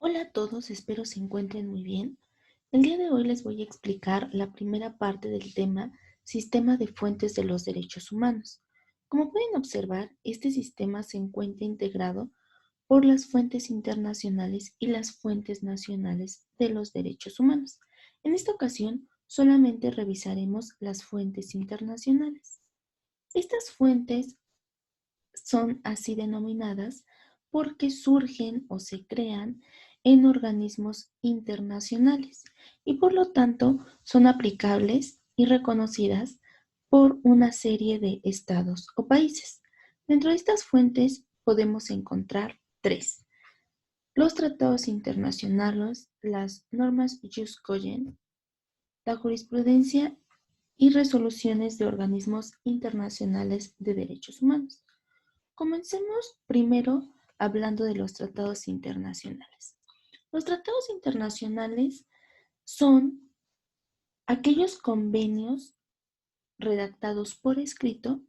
Hola a todos, espero se encuentren muy bien. El día de hoy les voy a explicar la primera parte del tema Sistema de Fuentes de los Derechos Humanos. Como pueden observar, este sistema se encuentra integrado por las fuentes internacionales y las fuentes nacionales de los derechos humanos. En esta ocasión, solamente revisaremos las fuentes internacionales. Estas fuentes son así denominadas porque surgen o se crean en organismos internacionales y por lo tanto son aplicables y reconocidas por una serie de estados o países. Dentro de estas fuentes podemos encontrar tres: los tratados internacionales, las normas jus cogens, la jurisprudencia y resoluciones de organismos internacionales de derechos humanos. Comencemos primero hablando de los tratados internacionales. Los tratados internacionales son aquellos convenios redactados por escrito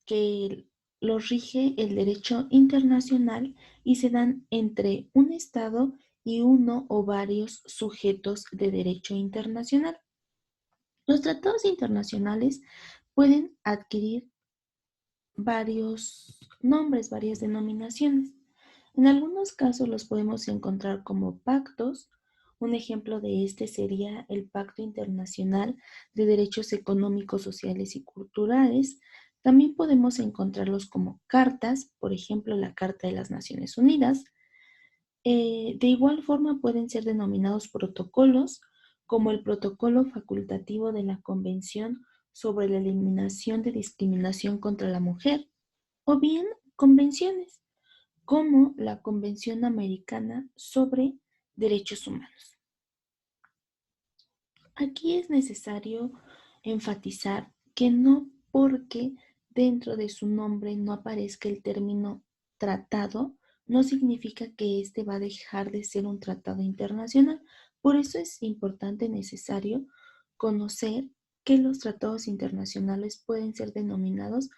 que los rige el derecho internacional y se dan entre un Estado y uno o varios sujetos de derecho internacional. Los tratados internacionales pueden adquirir varios nombres, varias denominaciones. En algunos casos los podemos encontrar como pactos. Un ejemplo de este sería el Pacto Internacional de Derechos Económicos, Sociales y Culturales. También podemos encontrarlos como cartas, por ejemplo, la Carta de las Naciones Unidas. De igual forma pueden ser denominados protocolos, como el Protocolo Facultativo de la Convención sobre la Eliminación de Discriminación contra la Mujer, o bien convenciones, como la Convención Americana sobre Derechos Humanos. Aquí es necesario enfatizar que no porque dentro de su nombre no aparezca el término tratado, no significa que este va a dejar de ser un tratado internacional. Por eso es importante, necesario conocer que los tratados internacionales pueden ser denominados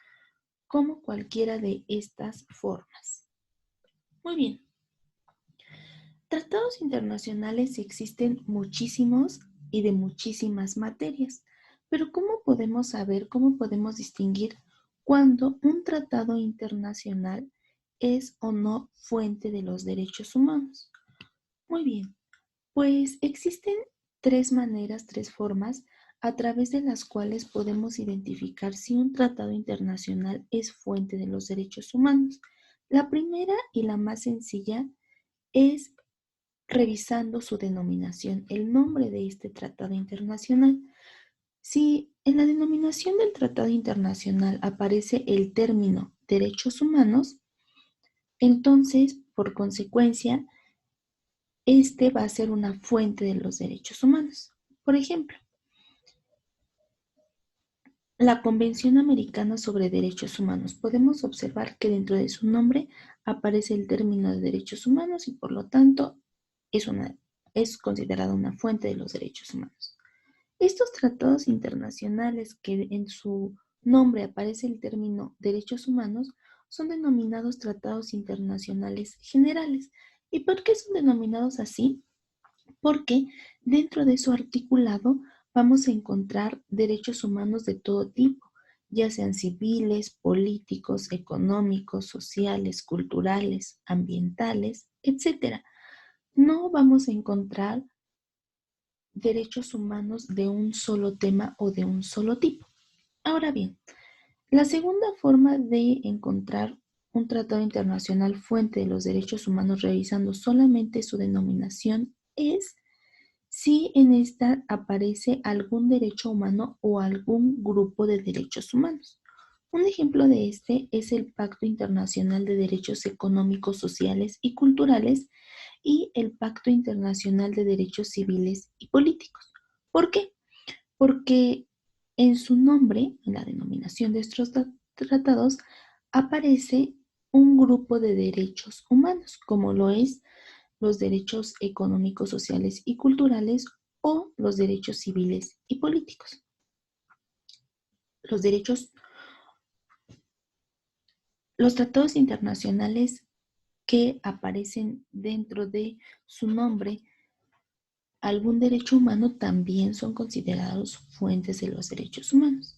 como cualquiera de estas formas. Muy bien. Tratados internacionales existen muchísimos y de muchísimas materias, pero ¿cómo podemos saber, cómo podemos distinguir cuando un tratado internacional es o no fuente de los derechos humanos? Muy bien, pues existen tres maneras, tres formas a través de las cuales podemos identificar si un tratado internacional es fuente de los derechos humanos. La primera y la más sencilla es revisando su denominación, el nombre de este tratado internacional. Si en la denominación del tratado internacional aparece el término derechos humanos, entonces, por consecuencia, este va a ser una fuente de los derechos humanos. Por ejemplo, la Convención Americana sobre Derechos Humanos. Podemos observar que dentro de su nombre aparece el término de derechos humanos y por lo tanto es considerada una fuente de los derechos humanos. Estos tratados internacionales que en su nombre aparece el término derechos humanos son denominados tratados internacionales generales. ¿Y por qué son denominados así? Porque dentro de su articulado vamos a encontrar derechos humanos de todo tipo, ya sean civiles, políticos, económicos, sociales, culturales, ambientales, etcétera. No vamos a encontrar derechos humanos de un solo tema o de un solo tipo. Ahora bien, la segunda forma de encontrar un tratado internacional fuente de los derechos humanos revisando solamente su denominación es si en esta aparece algún derecho humano o algún grupo de derechos humanos. Un ejemplo de este es el Pacto Internacional de Derechos Económicos, Sociales y Culturales y el Pacto Internacional de Derechos Civiles y Políticos. ¿Por qué? Porque en su nombre, en la denominación de estos tratados, aparece un grupo de derechos humanos, como lo es los derechos económicos, sociales y culturales o los derechos civiles y políticos. Los derechos, los tratados internacionales que aparecen dentro de su nombre algún derecho humano también son considerados fuentes de los derechos humanos.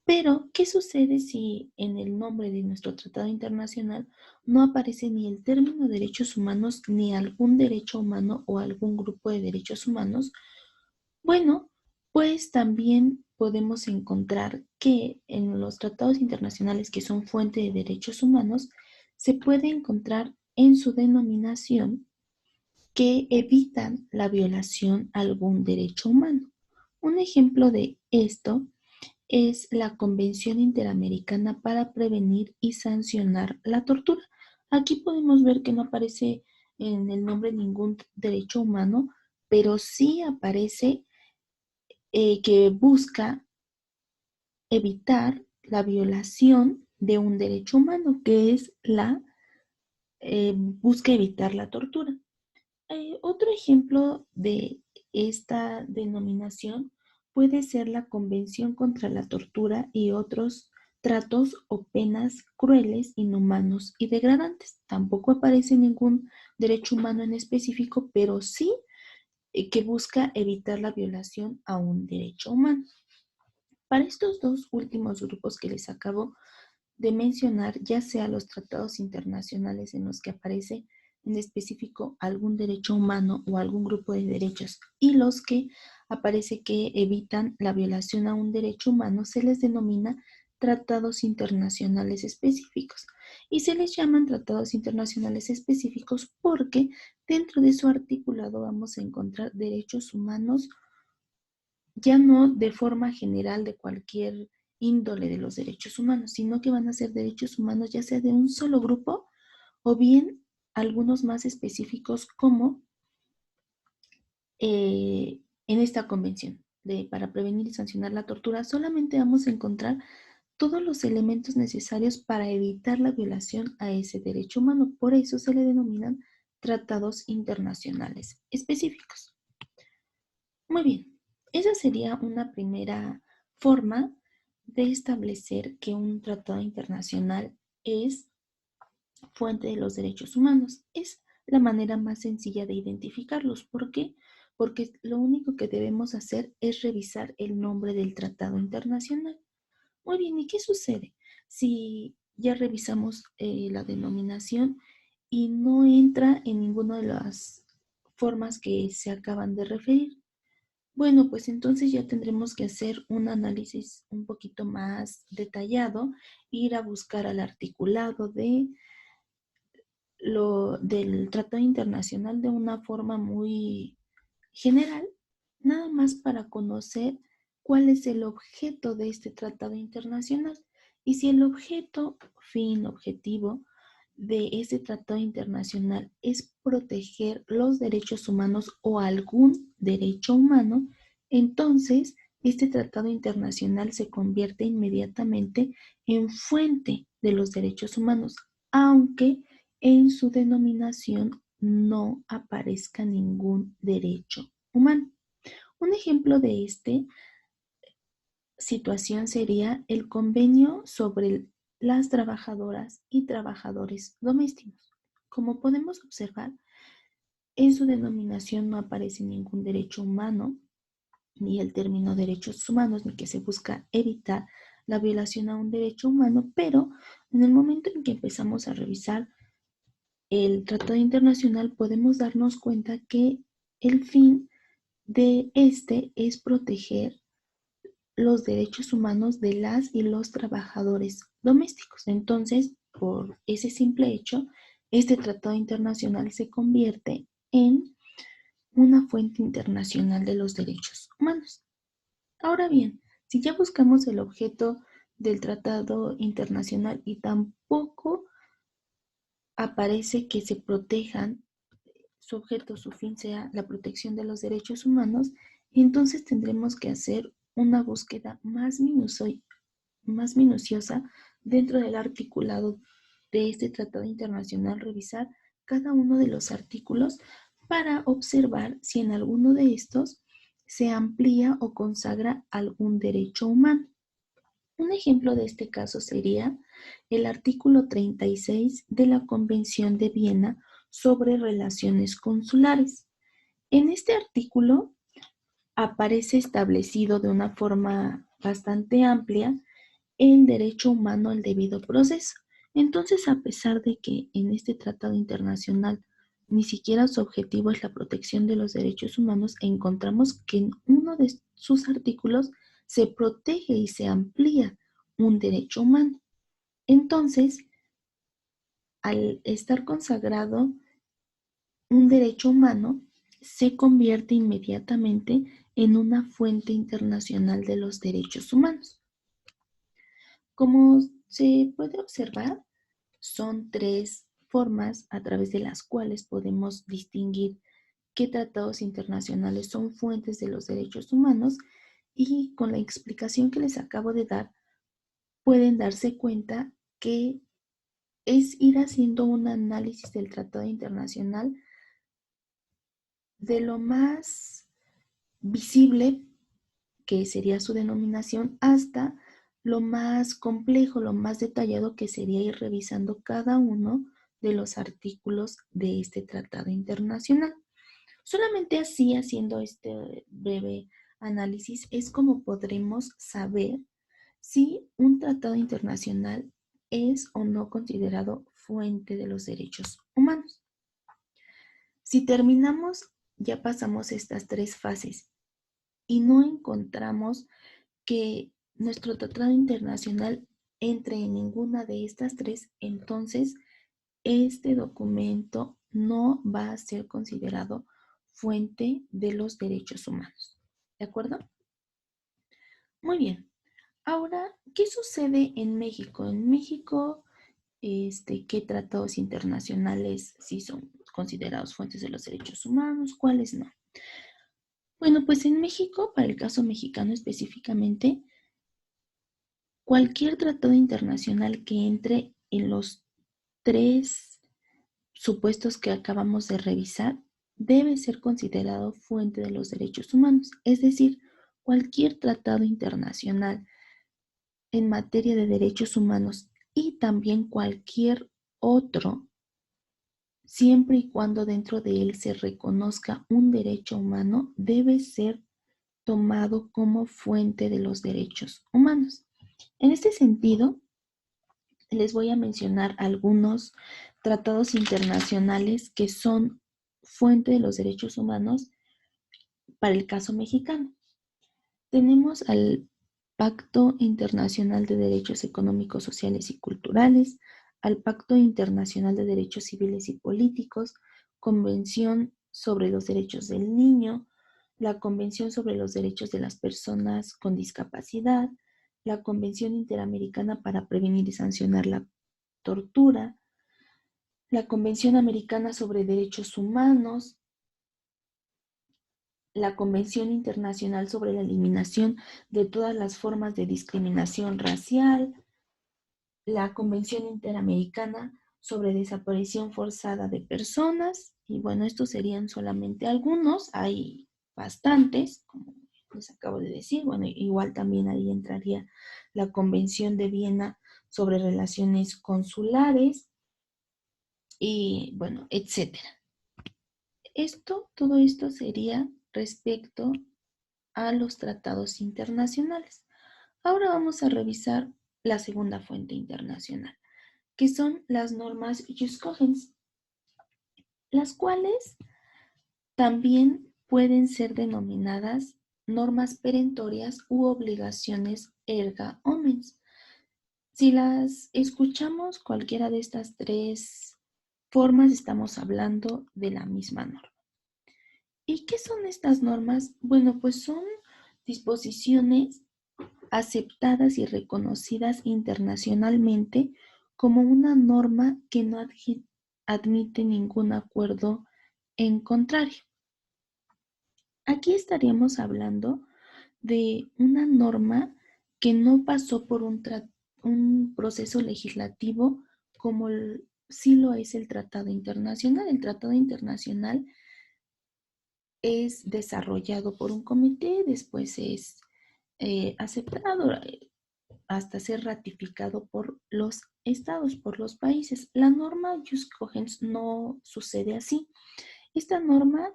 Pero, ¿qué sucede si en el nombre de nuestro tratado internacional no aparece ni el término derechos humanos ni algún derecho humano o algún grupo de derechos humanos? Bueno, pues también podemos encontrar que en los tratados internacionales que son fuente de derechos humanos, se puede encontrar en su denominación que evitan la violación a algún derecho humano. Un ejemplo de esto es la Convención Interamericana para Prevenir y Sancionar la Tortura. Aquí podemos ver que no aparece en el nombre ningún derecho humano, pero sí aparece que busca evitar la violación de un derecho humano, que es busca evitar la tortura. Otro ejemplo de esta denominación puede ser la Convención contra la Tortura y otros tratos o penas crueles, inhumanos y degradantes. Tampoco aparece ningún derecho humano en específico, pero sí que busca evitar la violación a un derecho humano. Para estos dos últimos grupos que les acabo de mencionar, ya sea los tratados internacionales en los que aparece en específico algún derecho humano o algún grupo de derechos y los que aparece que evitan la violación a un derecho humano, se les denomina tratados internacionales específicos. Y se les llaman tratados internacionales específicos porque dentro de su articulado vamos a encontrar derechos humanos ya no de forma general de cualquier índole de los derechos humanos, sino que van a ser derechos humanos ya sea de un solo grupo o bien algunos más específicos como en esta convención para prevenir y sancionar la tortura, solamente vamos a encontrar todos los elementos necesarios para evitar la violación a ese derecho humano. Por eso se le denominan tratados internacionales específicos. Muy bien, esa sería una primera forma de establecer que un tratado internacional es fuente de los derechos humanos. Es la manera más sencilla de identificarlos. ¿Por qué? Porque lo único que debemos hacer es revisar el nombre del tratado internacional. Muy bien, ¿y qué sucede si ya revisamos la denominación y no entra en ninguna de las formas que se acaban de referir? Bueno, pues entonces ya tendremos que hacer un análisis un poquito más detallado, ir a buscar al articulado del Tratado Internacional de una forma muy general, nada más para conocer cuál es el objeto de este tratado internacional y si el objetivo de este tratado internacional es proteger los derechos humanos o algún derecho humano, entonces este tratado internacional se convierte inmediatamente en fuente de los derechos humanos, aunque en su denominación no aparezca ningún derecho humano. Un ejemplo de esta situación sería el convenio sobre las trabajadoras y trabajadores domésticos. Como podemos observar, en su denominación no aparece ningún derecho humano, ni el término derechos humanos, ni que se busca evitar la violación a un derecho humano, pero en el momento en que empezamos a revisar el tratado internacional podemos darnos cuenta que el fin de este es proteger los derechos humanos de las y los trabajadores domésticos. Entonces, por ese simple hecho, este tratado internacional se convierte en una fuente internacional de los derechos humanos. Ahora bien, si ya buscamos el objeto del tratado internacional y tampoco aparece que se protejan su objeto, su fin sea la protección de los derechos humanos, entonces tendremos que hacer una búsqueda más minuciosa dentro del articulado de este tratado internacional, revisar cada uno de los artículos para observar si en alguno de estos se amplía o consagra algún derecho humano. Un ejemplo de este caso sería el artículo 36 de la Convención de Viena sobre Relaciones Consulares. En este artículo aparece establecido de una forma bastante amplia el derecho humano al debido proceso. Entonces, a pesar de que en este tratado internacional ni siquiera su objetivo es la protección de los derechos humanos, encontramos que en uno de sus artículos se protege y se amplía un derecho humano. Entonces, al estar consagrado un derecho humano, se convierte inmediatamente en una fuente internacional de los derechos humanos. Como se puede observar, son tres formas a través de las cuales podemos distinguir qué tratados internacionales son fuentes de los derechos humanos, y con la explicación que les acabo de dar, pueden darse cuenta que es ir haciendo un análisis del tratado internacional de lo más visible, que sería su denominación, hasta lo más complejo, lo más detallado, que sería ir revisando cada uno de los artículos de este tratado internacional. Solamente así, haciendo este breve análisis, es como podremos saber si un tratado internacional es o no considerado fuente de los derechos humanos. Si terminamos, ya pasamos estas tres fases y no encontramos que nuestro tratado internacional entre en ninguna de estas tres, entonces este documento no va a ser considerado fuente de los derechos humanos. ¿De acuerdo? Muy bien. Ahora, ¿qué sucede en México? En México, ¿qué tratados internacionales sí son considerados fuentes de los derechos humanos? ¿Cuáles no? Bueno, pues en México, para el caso mexicano específicamente, cualquier tratado internacional que entre en los tres supuestos que acabamos de revisar debe ser considerado fuente de los derechos humanos. Es decir, cualquier tratado internacional en materia de derechos humanos y también cualquier otro, siempre y cuando dentro de él se reconozca un derecho humano, debe ser tomado como fuente de los derechos humanos. En este sentido, les voy a mencionar algunos tratados internacionales que son fuente de los derechos humanos para el caso mexicano. Tenemos al Pacto Internacional de Derechos Económicos, Sociales y Culturales, al Pacto Internacional de Derechos Civiles y Políticos, Convención sobre los Derechos del Niño, la Convención sobre los Derechos de las Personas con Discapacidad, la Convención Interamericana para Prevenir y Sancionar la Tortura, la Convención Americana sobre Derechos Humanos, la Convención Internacional sobre la Eliminación de todas las formas de discriminación racial, la Convención Interamericana sobre Desaparición Forzada de Personas, y bueno, estos serían solamente algunos, hay bastantes, como les acabo de decir. Bueno, igual también ahí entraría la Convención de Viena sobre Relaciones Consulares, y bueno, etcétera. Todo esto sería respecto a los tratados internacionales. Ahora vamos a revisar la segunda fuente internacional, que son las normas Jus Cogens, las cuales también pueden ser denominadas normas perentorias u obligaciones erga omnes. Si las escuchamos, cualquiera de estas tres formas, estamos hablando de la misma norma. ¿Y qué son estas normas? Bueno, pues son disposiciones aceptadas y reconocidas internacionalmente como una norma que no admite ningún acuerdo en contrario. Aquí estaríamos hablando de una norma que no pasó por un proceso legislativo como sí lo es el Tratado Internacional. El Tratado Internacional es desarrollado por un comité, después es aceptado, hasta ser ratificado por los estados, por los países. La norma Jus Cogens no sucede así. Esta norma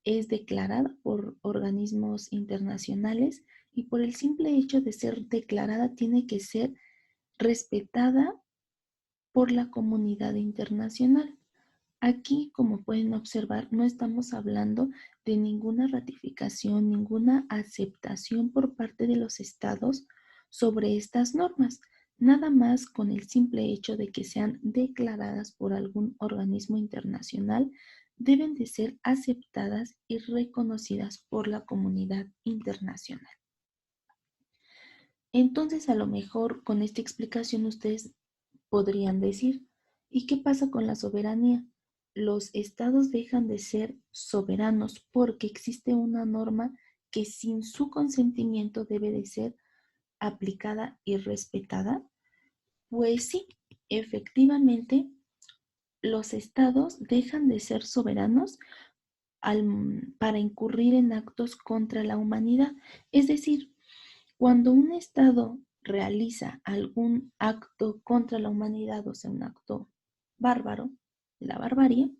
es declarada por organismos internacionales y por el simple hecho de ser declarada tiene que ser respetada por la comunidad internacional. Aquí, como pueden observar, no estamos hablando de ninguna ratificación, ninguna aceptación por parte de los estados sobre estas normas, nada más con el simple hecho de que sean declaradas por algún organismo internacional, deben de ser aceptadas y reconocidas por la comunidad internacional. Entonces, a lo mejor con esta explicación ustedes podrían decir, ¿y qué pasa con la soberanía? Los estados dejan de ser soberanos porque existe una norma que sin su consentimiento debe de ser aplicada y respetada. Pues sí, efectivamente, los estados dejan de ser soberanos para incurrir en actos contra la humanidad. Es decir, cuando un estado realiza algún acto contra la humanidad, o sea, un acto bárbaro, de la barbarie,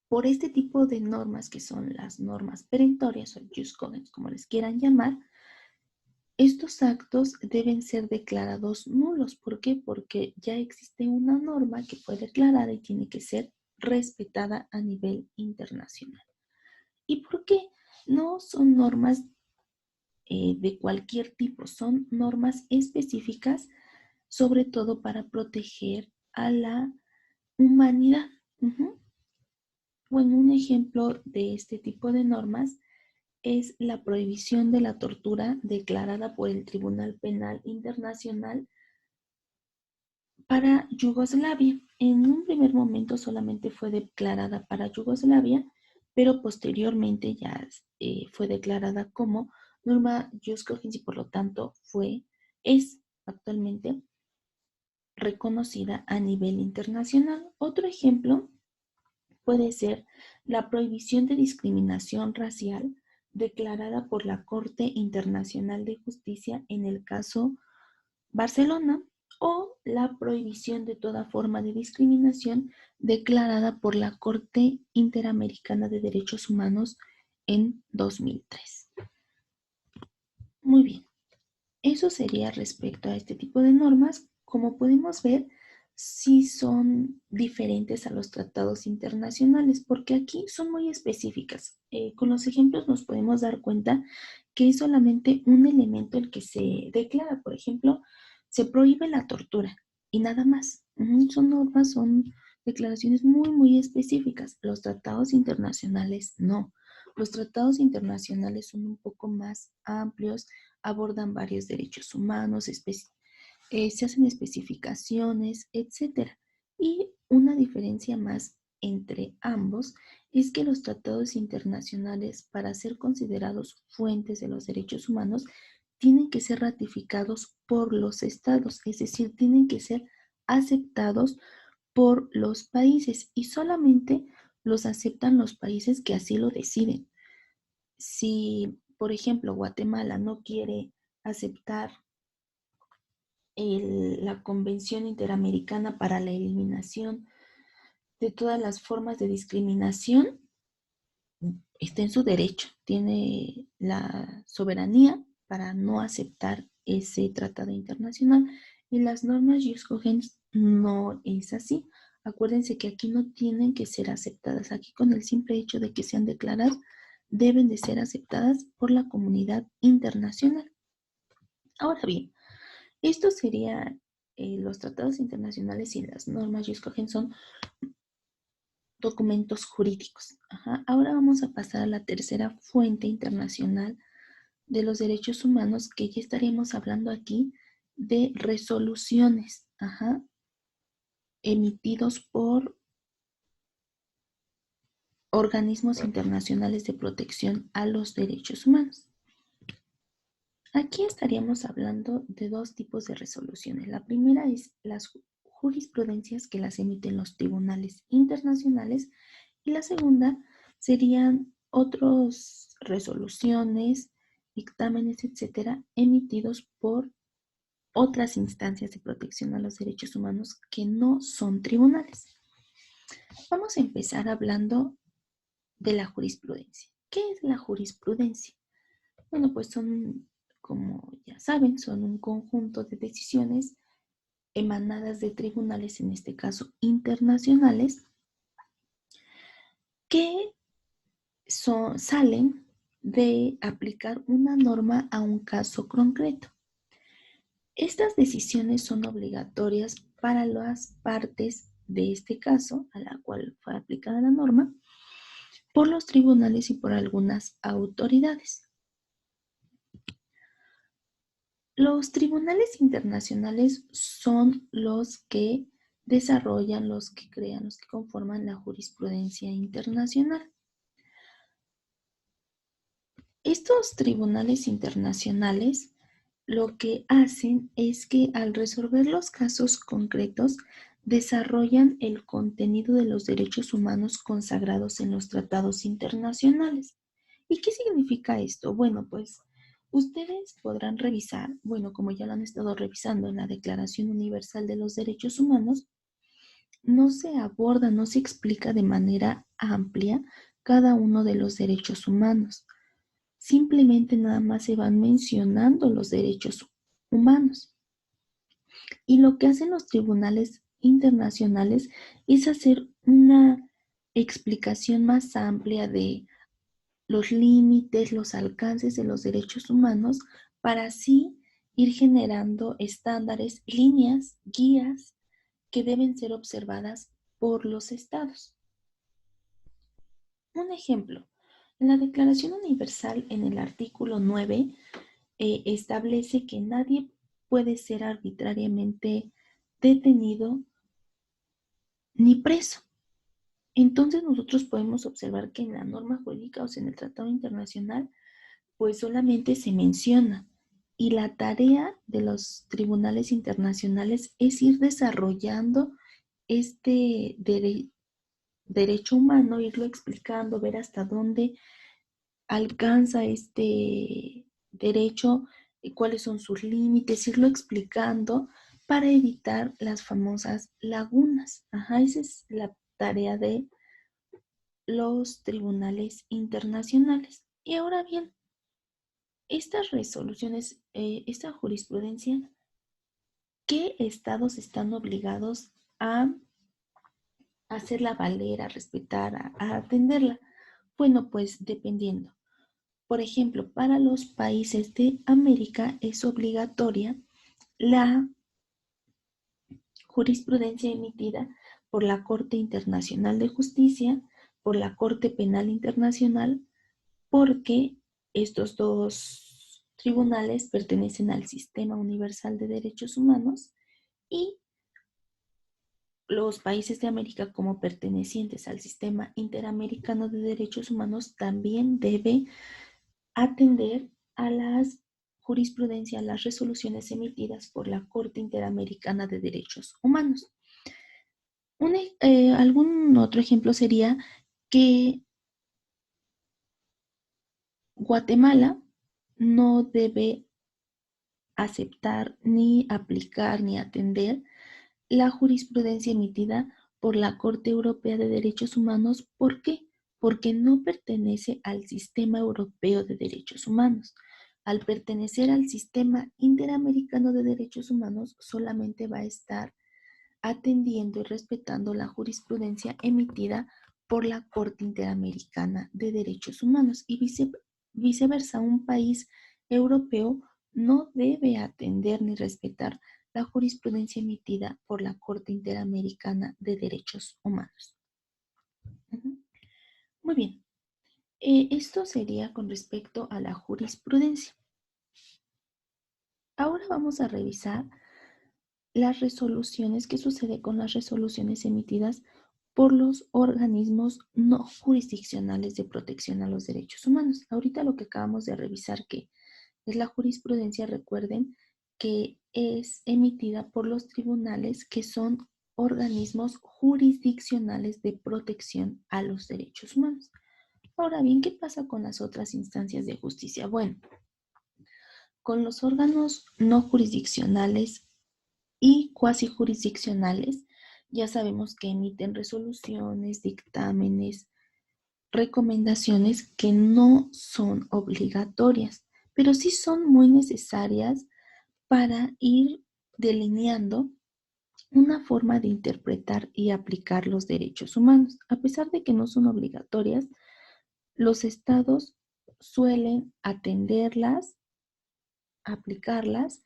por este tipo de normas que son las normas perentorias o jus cogens, como les quieran llamar, estos actos deben ser declarados nulos. ¿Por qué? Porque ya existe una norma que fue declarada y tiene que ser respetada a nivel internacional. ¿Y por qué? No son normas de cualquier tipo, son normas específicas, sobre todo para proteger a la humanidad. Bueno, un ejemplo de este tipo de normas es la prohibición de la tortura declarada por el Tribunal Penal Internacional para Yugoslavia. En un primer momento solamente fue declarada para Yugoslavia, pero posteriormente ya fue declarada como norma jus cogens y por lo tanto es actualmente reconocida a nivel internacional. Otro ejemplo puede ser la prohibición de discriminación racial declarada por la Corte Internacional de Justicia en el caso Barcelona o la prohibición de toda forma de discriminación declarada por la Corte Interamericana de Derechos Humanos en 2003. Muy bien, eso sería respecto a este tipo de normas. Como podemos ver, sí son diferentes a los tratados internacionales, porque aquí son muy específicas. Con los ejemplos nos podemos dar cuenta que es solamente un elemento el que se declara. Por ejemplo, se prohíbe la tortura y nada más. Son normas, son declaraciones muy, muy específicas. Los tratados internacionales no. Los tratados internacionales son un poco más amplios, abordan varios derechos humanos, se hacen especificaciones, etcétera. Y una diferencia más entre ambos es que los tratados internacionales, para ser considerados fuentes de los derechos humanos, tienen que ser ratificados por los estados, es decir, tienen que ser aceptados por los países y solamente los aceptan los países que así lo deciden. Si, por ejemplo, Guatemala no quiere aceptar la Convención Interamericana para la Eliminación de todas las formas de discriminación, está en su derecho, tiene la soberanía para no aceptar ese tratado internacional y las normas jus cogens no es así. Acuérdense que aquí no tienen que ser aceptadas, aquí con el simple hecho de que sean declaradas deben de ser aceptadas por la comunidad internacional. Ahora bien, esto sería los tratados internacionales y las normas jus cogens son documentos jurídicos. Ahora vamos a pasar a la tercera fuente internacional de los derechos humanos, que ya estaríamos hablando aquí de resoluciones emitidos por organismos internacionales de protección a los derechos humanos. Aquí estaríamos hablando de dos tipos de resoluciones. La primera es las jurisprudencias que las emiten los tribunales internacionales y la segunda serían otras resoluciones, dictámenes, etcétera, emitidos por otras instancias de protección a los derechos humanos que no son tribunales. Vamos a empezar hablando de la jurisprudencia. ¿Qué es la jurisprudencia? Bueno, pues son, como ya saben, son un conjunto de decisiones emanadas de tribunales, en este caso internacionales, que salen de aplicar una norma a un caso concreto. Estas decisiones son obligatorias para las partes de este caso, a la cual fue aplicada la norma, por los tribunales y por algunas autoridades. Los tribunales internacionales son los que desarrollan, los que crean, los que conforman la jurisprudencia internacional. Estos tribunales internacionales lo que hacen es que al resolver los casos concretos desarrollan el contenido de los derechos humanos consagrados en los tratados internacionales. ¿Y qué significa esto? Bueno, pues ustedes podrán revisar, bueno, como ya lo han estado revisando en la Declaración Universal de los Derechos Humanos, no se aborda, no se explica de manera amplia cada uno de los derechos humanos. Simplemente nada más se van mencionando los derechos humanos. Y lo que hacen los tribunales internacionales es hacer una explicación más amplia de los límites, los alcances de los derechos humanos, para así ir generando estándares, líneas, guías que deben ser observadas por los estados. Un ejemplo, en la Declaración Universal, en el artículo 9, establece que nadie puede ser arbitrariamente detenido ni preso. Entonces nosotros podemos observar que en la norma jurídica, o sea, en el Tratado Internacional, pues solamente se menciona. Y la tarea de los tribunales internacionales es ir desarrollando este derecho humano, irlo explicando, ver hasta dónde alcanza este derecho, cuáles son sus límites, irlo explicando para evitar las famosas lagunas. Ajá, esa es la tarea de los tribunales internacionales. Y ahora bien, estas resoluciones, esta jurisprudencia, ¿qué estados están obligados a hacerla valer, a respetar, a atenderla? Bueno, pues dependiendo. Por ejemplo, para los países de América es obligatoria la jurisprudencia emitida por la Corte Internacional de Justicia, por la Corte Penal Internacional, porque estos dos tribunales pertenecen al Sistema Universal de Derechos Humanos y los países de América, como pertenecientes al Sistema Interamericano de Derechos Humanos, también debe atender a las jurisprudencia, a las resoluciones emitidas por la Corte Interamericana de Derechos Humanos. Algún otro ejemplo sería que Guatemala no debe aceptar, ni aplicar, ni atender la jurisprudencia emitida por la Corte Europea de Derechos Humanos. ¿Por qué? Porque no pertenece al Sistema Europeo de Derechos Humanos. Al pertenecer al Sistema Interamericano de Derechos Humanos, solamente va a estar atendiendo y respetando la jurisprudencia emitida por la Corte Interamericana de Derechos Humanos, y viceversa. Un país europeo no debe atender ni respetar la jurisprudencia emitida por la Corte Interamericana de Derechos Humanos. Muy bien. Esto sería con respecto a la jurisprudencia. Ahora vamos a revisar las resoluciones, qué sucede con las resoluciones emitidas por los organismos no jurisdiccionales de protección a los derechos humanos. Ahorita lo que acabamos de revisar, que es la jurisprudencia, recuerden que es emitida por los tribunales, que son organismos jurisdiccionales de protección a los derechos humanos. Ahora bien, ¿qué pasa con las otras instancias de justicia? Bueno, Con los órganos no jurisdiccionales y cuasi jurisdiccionales, ya sabemos que emiten resoluciones, dictámenes, recomendaciones que no son obligatorias, pero sí son muy necesarias para ir delineando una forma de interpretar y aplicar los derechos humanos. A pesar de que no son obligatorias, los estados suelen atenderlas, aplicarlas,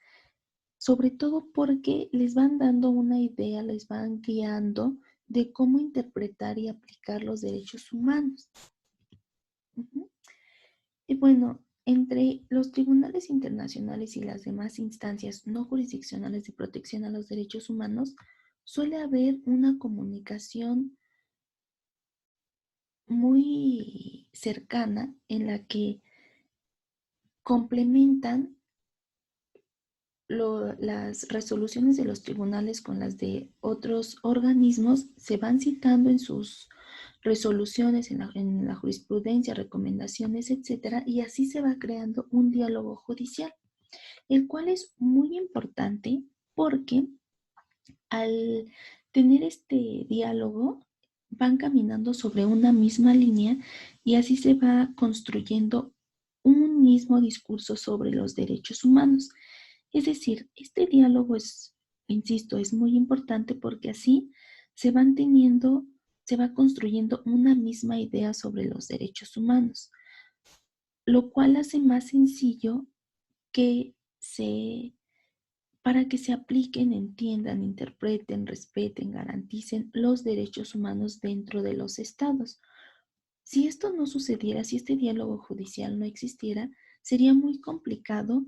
sobre todo porque les van dando una idea, les van guiando de cómo interpretar y aplicar los derechos humanos. Uh-huh. Y bueno, entre los tribunales internacionales y las demás instancias no jurisdiccionales de protección a los derechos humanos, suele haber una comunicación muy cercana en la que complementan las resoluciones de los tribunales con las de otros organismos, se van citando en sus resoluciones, en la jurisprudencia, recomendaciones, etcétera, y así se va creando un diálogo judicial, el cual es muy importante porque al tener este diálogo van caminando sobre una misma línea y así se va construyendo un mismo discurso sobre los derechos humanos. Es decir, este diálogo es, insisto, es muy importante porque así se van teniendo, se va construyendo una misma idea sobre los derechos humanos, lo cual hace más sencillo que para que se apliquen, entiendan, interpreten, respeten, garanticen los derechos humanos dentro de los estados. Si esto no sucediera, si este diálogo judicial no existiera, sería muy complicado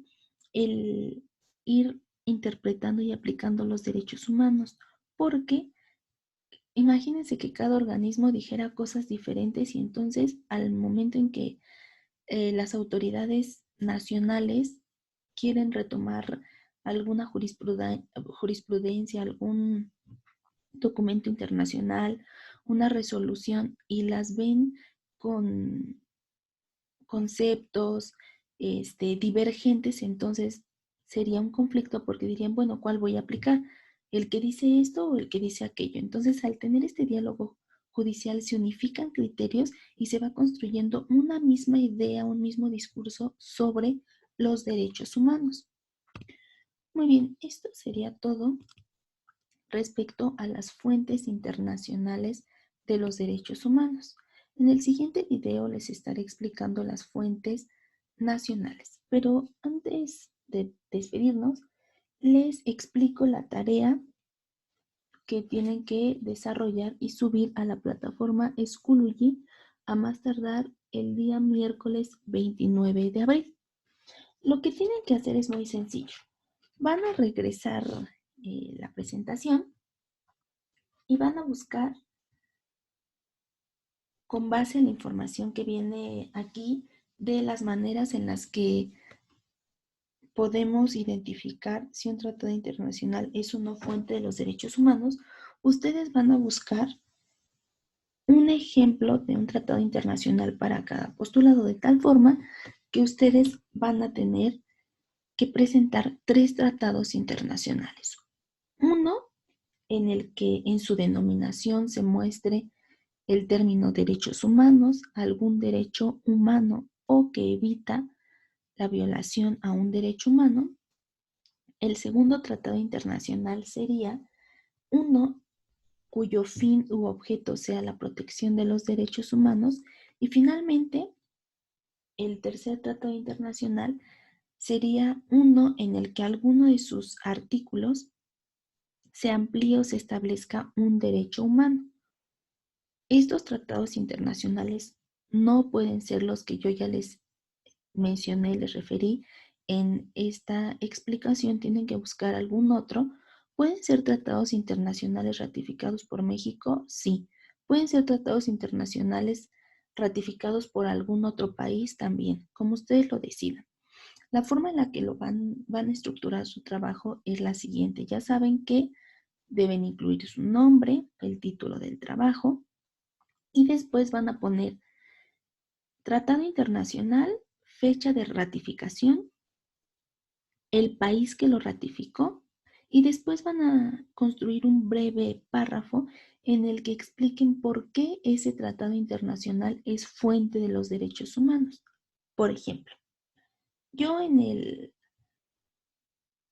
el ir interpretando y aplicando los derechos humanos, porque imagínense que cada organismo dijera cosas diferentes y entonces al momento en que las autoridades nacionales quieren retomar alguna jurisprudencia, algún documento internacional, una resolución y las ven con conceptos divergentes, entonces sería un conflicto porque dirían, bueno, ¿cuál voy a aplicar? ¿El que dice esto o el que dice aquello? Entonces, al tener este diálogo judicial, se unifican criterios y se va construyendo una misma idea, un mismo discurso sobre los derechos humanos. Muy bien, esto sería todo respecto a las fuentes internacionales de los derechos humanos. En el siguiente video les estaré explicando las fuentes nacionales, pero antes de despedirnos, les explico la tarea que tienen que desarrollar y subir a la plataforma Schoology a más tardar el día miércoles 29 de abril. Lo que tienen que hacer es muy sencillo. Van a regresar la presentación y van a buscar con base en la información que viene aquí de las maneras en las que podemos identificar si un tratado internacional es una fuente de los derechos humanos, ustedes van a buscar un ejemplo de un tratado internacional para cada postulado, de tal forma que ustedes van a tener que presentar 3 tratados internacionales. Uno en el que en su denominación se muestre el término derechos humanos, algún derecho humano o que evita la violación a un derecho humano. El segundo tratado internacional sería uno cuyo fin u objeto sea la protección de los derechos humanos. Y finalmente, el tercer tratado internacional sería uno en el que alguno de sus artículos se amplíe o se establezca un derecho humano. Estos tratados internacionales no pueden ser los que yo ya les mencioné, les referí en esta explicación, tienen que buscar algún otro. ¿Pueden ser tratados internacionales ratificados por México? Sí. ¿Pueden ser tratados internacionales ratificados por algún otro país? También, como ustedes lo decidan. La forma en la que lo van a estructurar su trabajo es la siguiente. Ya saben que deben incluir su nombre, el título del trabajo y después van a poner Tratado Internacional, fecha de ratificación el país que lo ratificó y después van a construir un breve párrafo en el que expliquen por qué ese tratado internacional es fuente de los derechos humanos. Por ejemplo, yo en el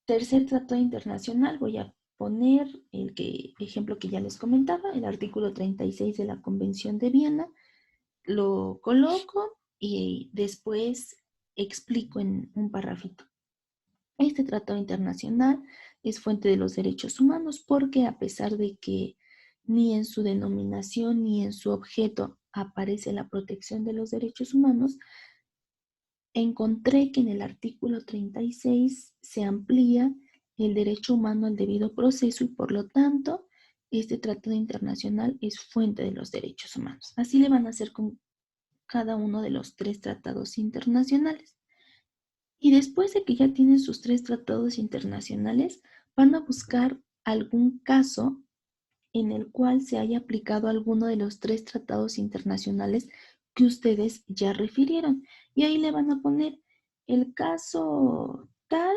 tercer tratado internacional voy a poner ejemplo que ya les comentaba, el artículo 36 de la Convención de Viena, lo coloco y después explico en un parrafito. Este tratado internacional es fuente de los derechos humanos porque a pesar de que ni en su denominación ni en su objeto aparece la protección de los derechos humanos, encontré que en el artículo 36 se amplía el derecho humano al debido proceso y por lo tanto este tratado internacional es fuente de los derechos humanos. Así le van a hacer con cada uno de los 3 tratados internacionales. Y después de que ya tienen sus 3 tratados internacionales, van a buscar algún caso en el cual se haya aplicado alguno de los 3 tratados internacionales que ustedes ya refirieron. Y ahí le van a poner el caso tal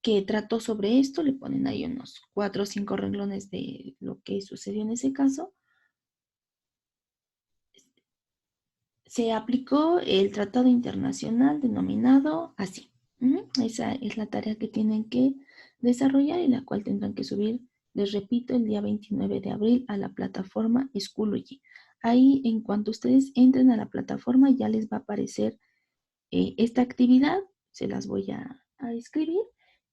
que trató sobre esto, le ponen ahí unos 4 o 5 renglones de lo que sucedió en ese caso. Se aplicó el tratado internacional denominado así. Esa es la tarea que tienen que desarrollar y la cual tendrán que subir, les repito, el día 29 de abril a la plataforma Schoology. Ahí, en cuanto ustedes entren a la plataforma, ya les va a aparecer esta actividad, se las voy a escribir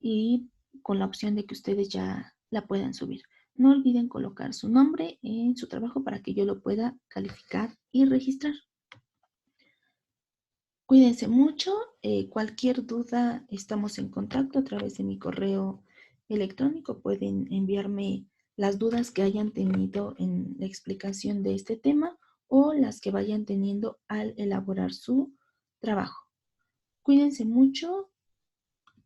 y con la opción de que ustedes ya la puedan subir. No olviden colocar su nombre en su trabajo para que yo lo pueda calificar y registrar. Cuídense mucho. Cualquier duda, estamos en contacto a través de mi correo electrónico. Pueden enviarme las dudas que hayan tenido en la explicación de este tema o las que vayan teniendo al elaborar su trabajo. Cuídense mucho